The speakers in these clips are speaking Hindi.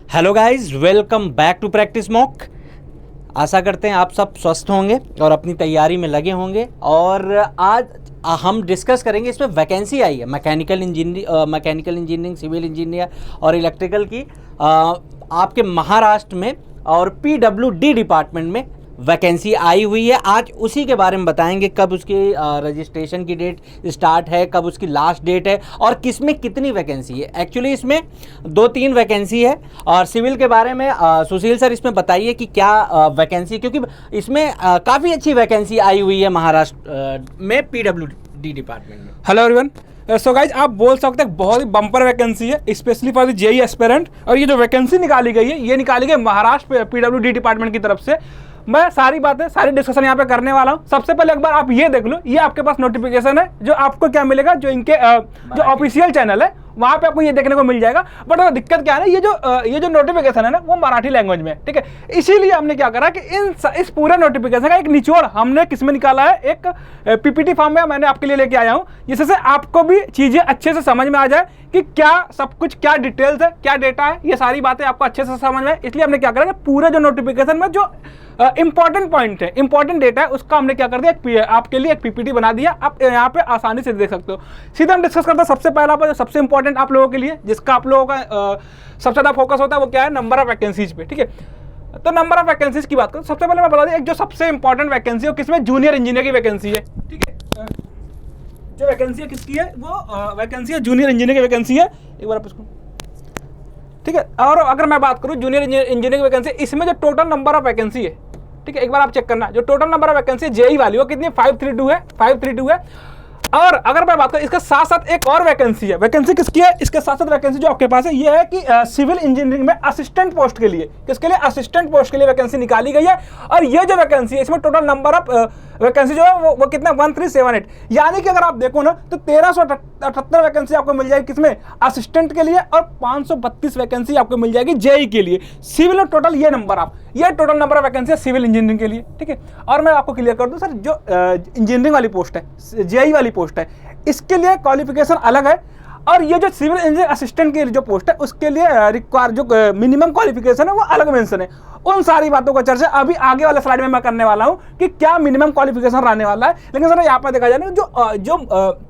Hello guys, welcome back to practice mock. आशा करते हैं आप सब स्वस्थ होंगे और अपनी तैयारी में लगे होंगे। और आज हम डिस्कस करेंगे, इसमें वैकेंसी आई है मैकेनिकल इंजीनियरिंग, सिविल इंजीनियर और इलेक्ट्रिकल की आपके महाराष्ट्र में और पीडब्ल्यूडी डिपार्टमेंट में वैकेंसी आई हुई है। आज उसी के बारे में बताएंगे, कब उसकी रजिस्ट्रेशन की डेट स्टार्ट है, कब उसकी लास्ट डेट है और किस में कितनी वैकेंसी है। एक्चुअली इसमें 2-3 वैकेंसी है। और सिविल के बारे में सुशील सर इसमें बताइए कि क्या वैकेंसी, क्योंकि इसमें काफ़ी अच्छी वैकेंसी आई हुई है महाराष्ट्र में पीडब्ल्यूडी डिपार्टमेंट में। Hello everyone. सो गाइज, आप बोल सकते हैं बहुत ही बम्पर वैकेंसी है, specially for the JE aspirant. और ये जो वैकेंसी निकाली गई है, ये निकाली गई महाराष्ट्र पीडब्ल्यूडी डिपार्टमेंट की तरफ से। मैं सारी डिस्कशन यहाँ पे करने वाला हूँ। सबसे पहले एक बार आप ये देख लो, ये आपके पास नोटिफिकेशन है जो आपको क्या मिलेगा, जो इनके जो ऑफिशियल चैनल है वहाँ पे आपको ये देखने को मिल जाएगा। बट दिक्कत क्या है ना, ये जो नोटिफिकेशन है ना वो मराठी लैंग्वेज में है, ठीक है। इसीलिए हमने क्या करा कि इस पूरे नोटिफिकेशन का एक निचोड़ हमने किस में निकाला है, एक पीपीटी फॉर्म में मैंने आपके लिए लेके आया हूँ, जिससे आपको भी चीज़ें अच्छे से समझ में आ जाए कि क्या सब कुछ, क्या डिटेल्स है, क्या डेटा है, ये सारी बातें आपको अच्छे से समझ में आए। इसलिए हमने क्या करा कि पूरे जो नोटिफिकेशन में जो इंपॉर्टेंट पॉइंट है, इंपॉर्टेंट डेटा है, उसका हमने क्या कर दिया, आपके लिए एक पीपीटी बना दिया। आप यहाँ पे आसानी से देख सकते हो। सीधा हम डिस्कस करते हैं सबसे पहला जो सबसे इंपॉर्टेंट आप लोगों के लिए, जिसका आप लोगों का सबसे ज़्यादा फोकस होता है, वो क्या है, नंबर ऑफ वैकेंसीज पे, ठीक है। तो नंबर ऑफ वैकेंसीज की बात करूँ, सबसे पहले मैं बता दूं, एक जो सबसे इंपॉर्टेंट वैकेंसी है किसमें, जूनियर इंजीनियर की वैकेंसी है, ठीक है। जो वैकेंसी है किसकी है, वो वैकेंसी है जूनियर इंजीनियर की वैकेंसी है। एक बार आप इसको, ठीक है। और अगर मैं बात करूँ जूनियर इंजीनियर की वैकेंसी, इसमें जो टोटल नंबर ऑफ वैकेंसी है, ठीक है, एक बार आप चेक करना, जो total number of vacancy JE वाली वो कितनी, 532 है। और अगर मैं बात करूं, इसके साथ साथ एक और वैकेंसी है। वैकेंसी किसकी है, इसके साथ साथ वैकेंसी जो आपके पास है ये है कि सिविल इंजीनियरिंग में असिस्टेंट पोस्ट के लिए, किसके लिए, असिस्टेंट पोस्ट के लिए वैकेंसी निकाली गई है। और ये जो वैकेंसी है, इसमें टोटल नंबर ऑफ वैकेंसी जो है वो कितना, 1378। यानी कि अगर आप देखो ना तो 1378 वैकेंसी आपको मिल जाएगी किसमें, असिस्टेंट के लिए, और 532 वैकेंसी आपको मिल जाएगी जेई के लिए। सिविल में टोटल ये टोटल नंबर ऑफ वैकेंसी है सिविल इंजीनियरिंग के लिए, ठीक है। और मैं आपको क्लियर कर दूं सर, जो इंजीनियरिंग वाली पोस्ट है, जेई वाली पोस्ट है, इसके लिए क्वालिफिकेशन अलग है। और ये जो सिविल इंजीनियर असिस्टेंट की जो पोस्ट है, उसके लिए जो मिनिमम क्वालिफिकेशन है वो अलग मेंशन है। उन सारी बातों का चर्चा अभी आगे वाले स्लाइड में मैं करने वाला हूं कि क्या मिनिमम क्वालिफिकेशन रहने वाला है। लेकिन सर यहाँ पर देखा जाए ना, जो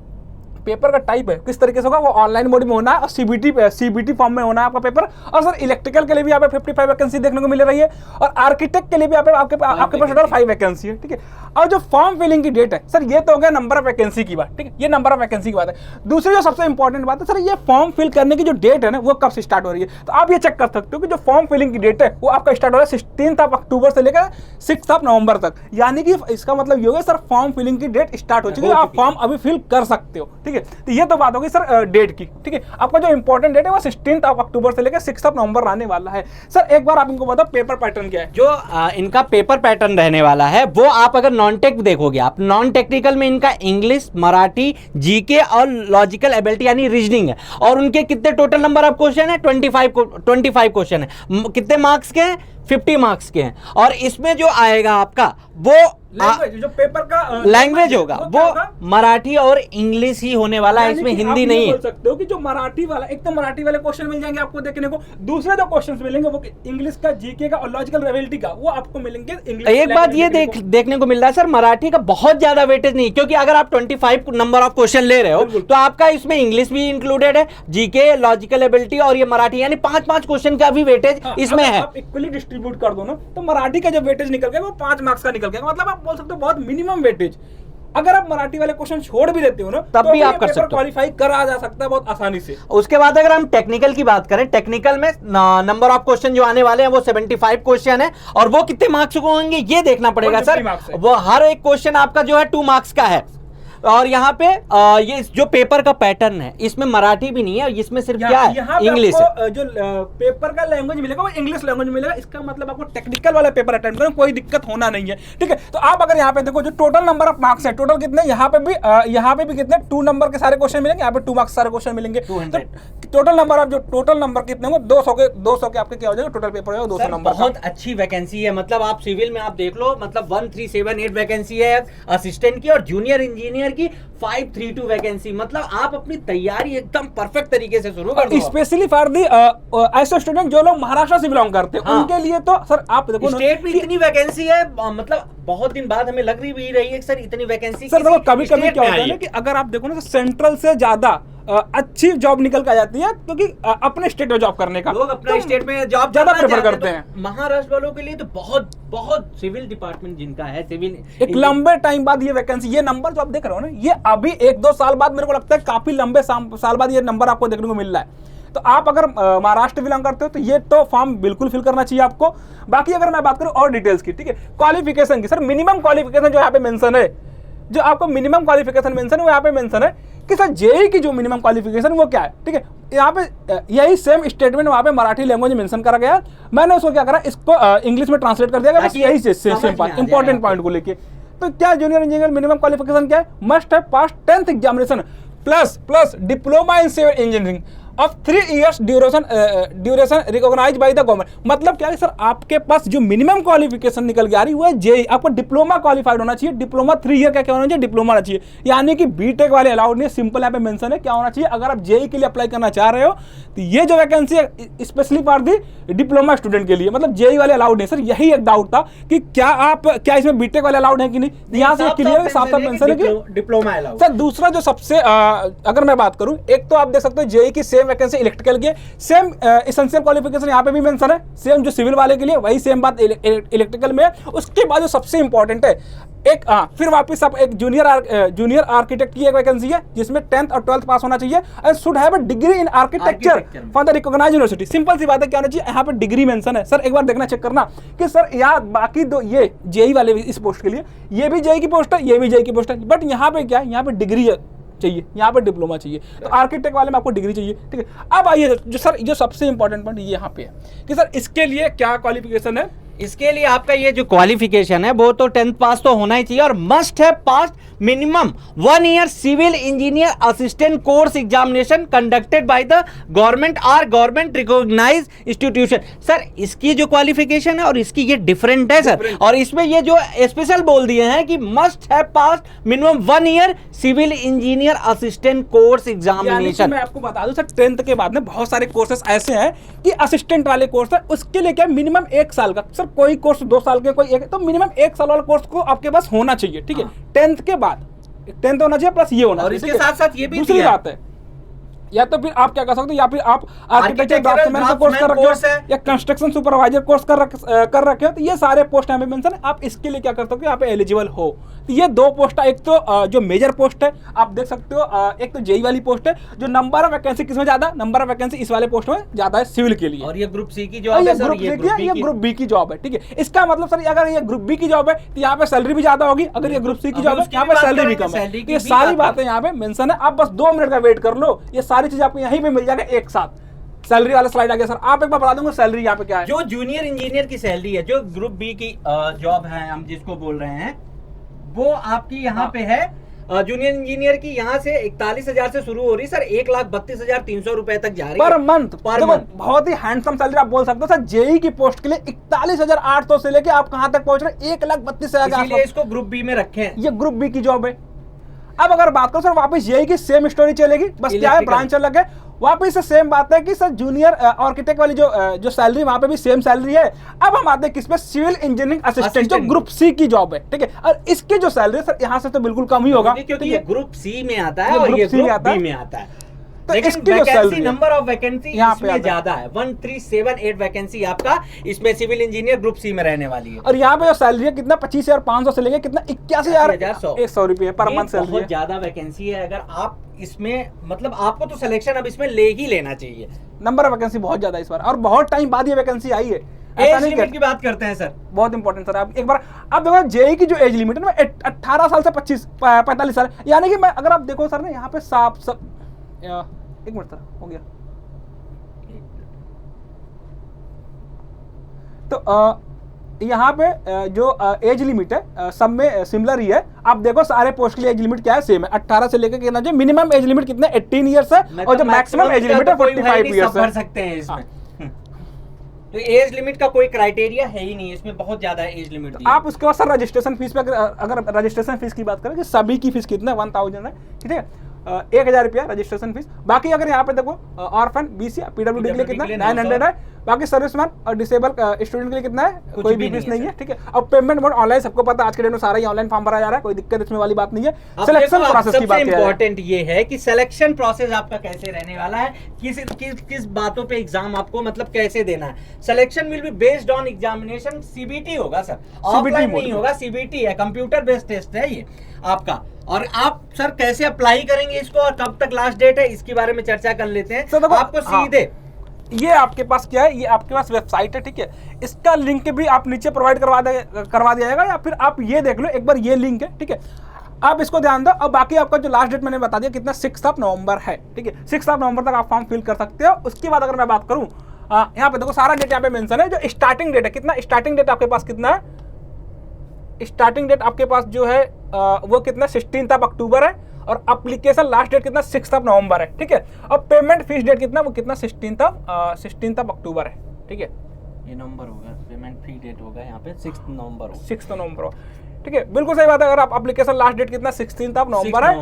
पेपर का टाइप है किस तरीके से होगा, वो ऑनलाइन मोड में होना है और सीबीटी फॉर्म में होना है आपका पेपर। और सर इलेक्ट्रिकल के लिए भी यहाँ पे 55 वैकेंसी देखने को मिल रही है, और आर्किटेक्ट के लिए भी आपके पास टोटल 5 वैकेंसी है, ठीक है। और जो फॉर्म फिलिंग की डेट है सर, ये तो हो गया नंबर ऑफ वैकेंसी की बात, ठीक है, ये नंबर ऑफ वैकेंसी की बात है। दूसरी जो सबसे इंपॉर्टेंट बात है सर, ये फॉर्म फिल करने की जो डेट है ना, वो कब से स्टार्ट हो रही है। तो आप ये चेक कर सकते हो कि जो फॉर्म फिलिंग की डेट है वो आपका स्टार्ट हो रहा है 16 अक्टूबर से लेकर 6 नवंबर तक। यानी कि इसका मतलब ये होगा सर, फॉर्म फिलिंग की डेट स्टार्ट हो चुकी है, आप फॉर्म अभी फिल कर सकते हो, ठीक है। तो ये तो बात होगी सर डेट की, ठीक है। आपका जो इंपॉर्टेंट डेट है वो 16 अक्टूबर से लेकर 6 नवंबर आने वाला है। सर एक बार आप इनको बताओ पेपर पैटर्न क्या है। जो इनका पेपर पैटर्न रहने वाला है वो, आप अगर नॉन टेक देखोगे, आप नॉन टेक्निकल में इनका इंग्लिश, मराठी, जीके और लॉजिकल एबिलिटी यानी रीजनिंग है। और उनके कितने टोटल नंबर ऑफ क्वेश्चन है, 25 क्वेश्चन है। कितने मार्क्स के हैं, 50 मार्क्स के हैं। और इसमें जो आएगा आपका वो जो पेपर का लैंग्वेज होगा वो मराठी और इंग्लिश ही होने वाला है, इसमें हिंदी नहीं है। बोल सकते हो कि जो मराठी वाला, एक तो मराठी वाले क्वेश्चन मिल जाएंगे आपको देखने को, दूसरे जो क्वेश्चंस मिलेंगे वो इंग्लिश का, जीके का और लॉजिकल एबिलिटी का, वो आपको मिलेंगे इंग्लिश। एक बात ये देखने को मिल रहा है सर, मराठी का बहुत ज्यादा वेटेज नहीं, क्योंकि अगर आप 25 नंबर ऑफ क्वेश्चन ले रहे हो तो आपका इसमें इंग्लिश भी इंक्लूडेड है, जीके, लॉजिकल एबिलिटी और ये मराठी, यानी 5-5 क्वेश्चन का भी वेटेज इसमें है। आप इक्वली डिस्ट्रीब्यूट कर दो ना, तो मराठी का जो वेटेज निकल गया वो 5 मार्क्स का निकल गया। मतलब आप बोल सकते हो बहुत मिनिमम वेटेज। अगर आप मराठी वाले क्वेश्चन छोड़ भी देते हो ना, तब तो भी आप कर सकते हो, क्वालिफाई करा जा सकता है बहुत आसानी से। उसके बाद अगर हम टेक्निकल की बात करें, टेक्निकल में नंबर ऑफ क्वेश्चन जो आने वाले हैं वो 75 क्वेश्चन है। और वो कितने मार्क्स को होंगे ये देखना पड़ेगा सर। वो हर एक क्वेश्चन आपका जो है 2 मार्क्स का है। और यहाँ पे ये जो पेपर का पैटर्न है, इसमें मराठी भी नहीं है, इसमें सिर्फ क्या है, इंग्लिश है। जो पेपर का लैंग्वेज मिलेगा वो इंग्लिश लैंग्वेज मिलेगा। इसका मतलब आपको टेक्निकल वाला पेपर अटेम्प्ट करने कोई दिक्कत होना नहीं है, ठीक है। तो आप अगर यहाँ पे देखो, जो टोटल नंबर ऑफ मार्क्स है, टोटल कितने, यहाँ पे भी कितने 2 नंबर के सारे क्वेश्चन मिलेंगे, यहाँ पे 2 मार्क्स सारे क्वेश्चन मिलेंगे। तो टोटल नंबर कितने होंगे, 200 के आपके क्या हो जाएगा, टोटल पेपर हो जाएगा 200 नंबर। बहुत अच्छी वैकेंसी है। मतलब आप सिविल में आप देख लो, मतलब 1378 वैकेंसी है असिस्टेंट की, और जूनियर इंजीनियर इंजीनियर की 532 वैकेंसी, मतलब आप अपनी तैयारी एकदम परफेक्ट तरीके से शुरू कर दो। स्पेशली फॉर दी ऐसे स्टूडेंट जो लोग महाराष्ट्र से बिलोंग करते हैं, हाँ। उनके लिए तो सर आप देखो स्टेट में इतनी वैकेंसी है, मतलब बहुत दिन बाद हमें लग रही है कि सर इतनी वैकेंसी। सर देखो कभी कभी क्या होता है ना कि अगर आप देखो ना सेंट्रल से ज्यादा अच्छी जॉब निकल के आ जाती है, क्योंकि अपने स्टेट में जॉब करने का लोग अपने स्टेट में जॉब ज्यादा प्रेफर करते हैं। महाराष्ट्र वालों के लिए तो बहुत बहुत सिविल डिपार्टमेंट जिनका है, सिविल एक लंबे टाइम बाद ये वैकेंसी, ये नंबर जो आप देख रहे हो ना, ये अभी 1-2 साल बाद मेरे को लगता है काफी लंबे साल बाद ये नंबर आपको देखने को मिल रहा है। तो आप अगर महाराष्ट्र बिलोंग करते हो तो ये तो फॉर्म बिल्कुल फिल करना चाहिए आपको। बाकी अगर मैं बात करूं और डिटेल्स की, ठीक है, क्वालिफिकेशन की, सर मिनिमम क्वालिफिकेशन जो यहाँ पे मेंशन है, जो आपको मिनिमम क्वालिफिकेशन मेंशन है वो यहाँ पे मेंशन है कि सर जेई की जो मिनिमम क्वालिफिकेशन वो क्या है, ठीक है। यहाँ पे यही सेम स्टेटमेंट वहाँ पे मराठी लैंग्वेज में मेंशन करा गया, मैंने उसको क्या करा, इसको इंग्लिश में ट्रांसलेट कर दिया गया, बस यही सेम पार्ट इंपॉर्टेंट पॉइंट को लेके। तो क्या जूनियर इंजीनियर मिनिमम क्वालिफिकेशन क्या है, must have pass 10th examination plus diploma in civil engineering of 3 years duration recognise by the government. मतलब क्या है सर, आपके पास जो मिनिमम क्वालिफिकेशन निकल के आ रही है वो है जेई, आपको डिप्लोमा क्वालिफाइड होना चाहिए, डिप्लोमा 3 year का क्या होना चाहिए, डिप्लोमा होना चाहिए, यानी कि बीटेक वाले अलाउड नहीं, सिंपल यहाँ पे मेंशन है क्या होना चाहिए। अगर आप जेई के लिए अप्लाई करना चाह रहे हो तो ये जो वैकेंसी है specially for the diploma student के लिए, मतलब जेई वाले अलाउड नहीं। सर यही एक डाउट था कि क्या इसमें बीटेक वाले अलाउड है कि नहीं, यहाँ से क्लियर है, साफ साफ मेंशन है कि डिप्लोमा अलाउड। सर दूसरा जो सबसे अगर मैं बात करूं, एक तो आप देख सकते हो जेई की सेम वैकेंसी इलेक्ट्रिकल की, सेम एसेंशियल क्वालिफिकेशन यहाँ पे भी मेंशन है, सेम जो सिविल वाले के लिए वही सेम बात इलेक्ट्रिकल में है। उसके बाद जो सबसे इंपॉर्टेंट है एक फिर वापस आप एक जूनियर आर्किटेक्ट की एक वैकेंसी है जिसमें 10th और 12th पास होना चाहिए and should have a degree in architecture for the recognized university. Simple सी बात है, क्या होना चाहिए, यहाँ पे डिग्री मेंशन है। सर एक बार देखना चेक करना कि सर यहाँ बाकी दो ये जेई वाले इस पोस्ट के लिए, ये भी जेई की पोस्ट है, ये भी जेई की पोस्ट है, बट यहाँ पे क्या है, यहाँ पे डिग्री चाहिए, यहाँ पे डिप्लोमा चाहिए। तो आर्किटेक्ट वाले में आपको डिग्री चाहिए, ठीक है। अब आइए जो सर जो सबसे इंपॉर्टेंट पॉइंट ये यहाँ पे है कि सर इसके लिए क्या क्वालिफिकेशन है। इसके लिए आपका ये जो क्वालिफिकेशन है वो तो 10th पास तो होना ही चाहिए और must have pass minimum 1 year civil engineer assistant course examination conducted by the government और गवर्नमेंट रिकॉग्नाइज इंस्टीट्यूशन। सर इसकी जो क्वालिफिकेशन है और इसकी ये डिफरेंट है सर, और इसमें ये जो स्पेशल बोल दिए हैं कि must have pass minimum 1 year civil engineer assistant course examination. मैं आपको बता दूं सर 10th के बाद में बहुत सारे कोर्सेस ऐसे हैं कि असिस्टेंट वाले कोर्स है, उसके लिए क्या मिनिमम 1 साल का, सर कोई कोर्स 2 साल के, कोई एक, तो मिनिमम 1 साल वाला कोर्स को आपके पास होना चाहिए, ठीक है। 10th के बाद 10th होना चाहिए प्लस ये होना और चाहिए, इसके साथ साथ ये भी दूसरी बात है, या तो फिर आप क्या कर सकते हो, या फिर आप आर्किटेक्चर ड्राफ्टमैन का कोर्स कर रखे हो या कंस्ट्रक्शन सुपरवाइजर कोर्स कर रखे हो, तो ये सारे पोस्ट यहाँ पे मेंशन है। आप इसके लिए क्या कर सकते हो, यहाँ पे एलिजिबल हो। तो ये 2 पोस्ट है, एक तो जो मेजर पोस्ट है आप देख सकते हो, एक तो जेई वाली पोस्ट है, जो नंबर ऑफ वैकेंसी किसमें ज्यादा, नंबर ऑफ वैकेंसी इस वाले पोस्ट में ज्यादा है सिविल के लिए, और ये ग्रुप सी की जॉब है सर, ये ग्रुप बी की जॉब है, ठीक है। इसका मतलब सर अगर ये ग्रुप बी की जॉब है तो यहाँ पे सैलरी भी ज्यादा होगी, अगर ये ग्रुप सी की जॉब है यहाँ पे सैलरी भी कम है। ये सारी बातें यहाँ पे मेंशन है, आप बस 2 मिनट का वेट कर लो, ये सारी चीज आपको यहीं पे मिल जाएगा एक साथ। सैलरी वाला स्लाइड आ गया सर, आप एक बार बता दूंगा सैलरी यहाँ पे क्या है। जो जूनियर इंजीनियर की सैलरी है, जो ग्रुप बी की जॉब है हम जिसको बोल रहे हैं, वो आपकी यहाँ पे है जूनियर इंजीनियर की यहाँ से 41,000 से शुरू हो रही सर, 1,32,300 रुपए तक जा रही है पर मंथ। बहुत ही हैंडसम सैलरी आप बोल सकते हो सर। जेई की पोस्ट के लिए 41,800 से लेके आप कहां तक पहुंच रहे हैं, 1,32,000। इसलिए इसको ग्रुप बी में रखे हैं, ये ग्रुप बी की जॉब है। अब अगर बात करो सर वापस जेई की सेम स्टोरी चलेगी, बस क्या है ब्रांच अलग है, वापस से सेम बात है कि सर जूनियर आर्किटेक्ट वाली जो सैलरी वहां पे भी सेम सैलरी है। अब हम आते हैं किस पे, सिविल इंजीनियरिंग असिस्टेंट जो ग्रुप सी की जॉब है, ठीक है। और इसकी जो सैलरी सर यहाँ से तो बिल्कुल कम ही होगा, क्योंकि ये ग्रुप सी में आता है और ये ग्रुप बी में आता है। तो लेकिन वैकेंसी नंबर ऑफ वैकेंसी इसमें ज्यादा है, 1378 वैकेंसी आपका इसमें सिविल इंजीनियर ग्रुप सी में रहने वाली है। और यहाँ पे जो सैलरी है कितना 25,500 से लेके कितना 81,100 रुपए पर मंथ सैलरी है। बहुत ज्यादा वैकेंसी है, अगर आप इसमें मतलब आपको तो सिलेक्शन अब इसमें ले ही लेना चाहिए। नंबर ऑफ वैकेंसी बहुत ज्यादा इस बार, और बहुत टाइम बाद ये वैकेंसी आई है। एज लिमिट की बात करते हैं सर, बहुत इंपॉर्टेंट सर। आप एक बार आप देखो जेई की जो एज लिमिट है ना 18 साल से 45 साल, यानी कि मैं अगर आप देखो सर ना यहाँ पे एक मिनट सर हो गया। तो यहाँ पे जो एज लिमिट है सब में सिमिलर ही है। आप देखो सारे पोस्ट के लिए एज लिमिट क्या है, सेम है, 18 से लेकर कितना, जो मिनिमम एज लिमिट कितना 18 ईयर्स है और जो मैक्सिमम एज लिमिट है 45 ईयर्स है। भर सकते हैं इसमें। तो एज लिमिट का कोई क्राइटेरिया है ही नहीं, इसमें बहुत ज्यादा एज लिमिट दी है। आप उसके बाद सर रजिस्ट्रेशन फीस पे अगर रजिस्ट्रेशन फीस की बात करें कि सभी की फीस कितना है 1000 है, ठीक है, 1000 रुपया रजिस्ट्रेशन फीस। बाकी अगर यहाँ पे देखो ऑर्फन बीसी पीडब्ल्यूडी के लिए कितना 900 है, बाकी सर्विसमैन और डिसेबल स्टूडेंट के लिए कितना है, कोई भी फीस नहीं है, ठीक है। अब पेमेंट मोड ऑनलाइन, सबको पता है आज के डेट में सारा ही ऑनलाइन फॉर्म भरा जा रहा है, कोई दिक्कत इसमें वाली बात नहीं है। सिलेक्शन प्रोसेस की बात इंपॉर्टेंट ये है कि सिलेक्शन प्रोसेस आपका कैसे रहने वाला है, किस बातों पे एग्जाम आपको मतलब कैसे देना है। Selection will be based on examination, CBT होगा सर, ऑफलाइन नहीं होगा, सीबीटी है, कंप्यूटर बेस्ड टेस्ट है ये आपका। और आप सर कैसे अप्लाई करेंगे इसको और कब तक लास्ट डेट है, इसके बारे में चर्चा कर लेते हैं। आपको सीधे ये आपके पास क्या है, ये आपके पास वेबसाइट है, ठीक है, इसका लिंक भी आप नीचे प्रोवाइड करवा दिया जाएगा, या फिर आप ये देख लो एक बार, ये लिंक है, ठीक है, आप इसको ध्यान दो। अब बाकी आपका जो लास्ट डेट मैंने बता दिया कितना 6 नवंबर है, ठीक है, 6 नवंबर तक आप फॉर्म फिल कर सकते हो। उसके बाद अगर मैं बात करूं, यहाँ पे देखो सारा डेट यहाँ पे मेंशन है, जो स्टार्टिंग डेट है कितना, स्टार्टिंग डेट आपके पास कितना है, स्टार्टिंग डेट आपके पास जो है वो कितना 16 अक्टूबर है, और एप्लीकेशन लास्ट डेट कितना 6 नवंबर है, ठीक है। अब पेमेंट फीस डेट कितना, वो कितना 16 अक्टूबर है, ठीक है, ये नंबर होगा, पेमेंट फी डेट होगा यहाँ पे 6 नवंबर हो, 6 नवंबर हो, ठीक है, बिल्कुल सही बात है। अगर आप एप्लीकेशन लास्ट डेट कितना 16 नवंबर है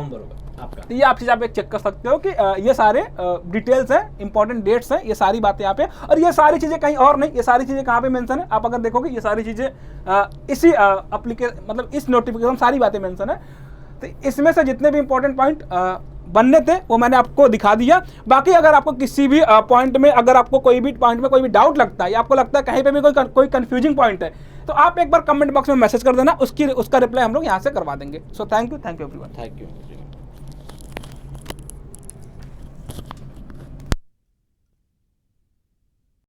आपका, तो ये आप चीज़ आप एक चेक कर सकते हो कि ये सारे डिटेल्स हैं, इंपॉर्टेंट डेट्स हैं, ये सारी बातें यहाँ पे, और ये सारी चीज़ें कहीं और नहीं, ये सारी चीज़ें कहाँ पे मेंशन है, आप अगर देखोगे ये सारी चीज़ें इसी एप्लीकेशन मतलब इस नोटिफिकेशन सारी बातें मेंशन है। तो इसमें से जितने भी इंपॉर्टेंट पॉइंट बनने थे वो मैंने आपको दिखा दिया। बाकी अगर आपको किसी भी पॉइंट में, अगर आपको कोई भी पॉइंट में कोई भी डाउट लगता है, या आपको लगता है कहीं पे भी कोई कंफ्यूजिंग पॉइंट है, तो आप एक बार कमेंट बॉक्स में मैसेज कर देना, उसका रिप्लाई हम लोग यहाँ से करवा देंगे। So thank you everyone. Thank you.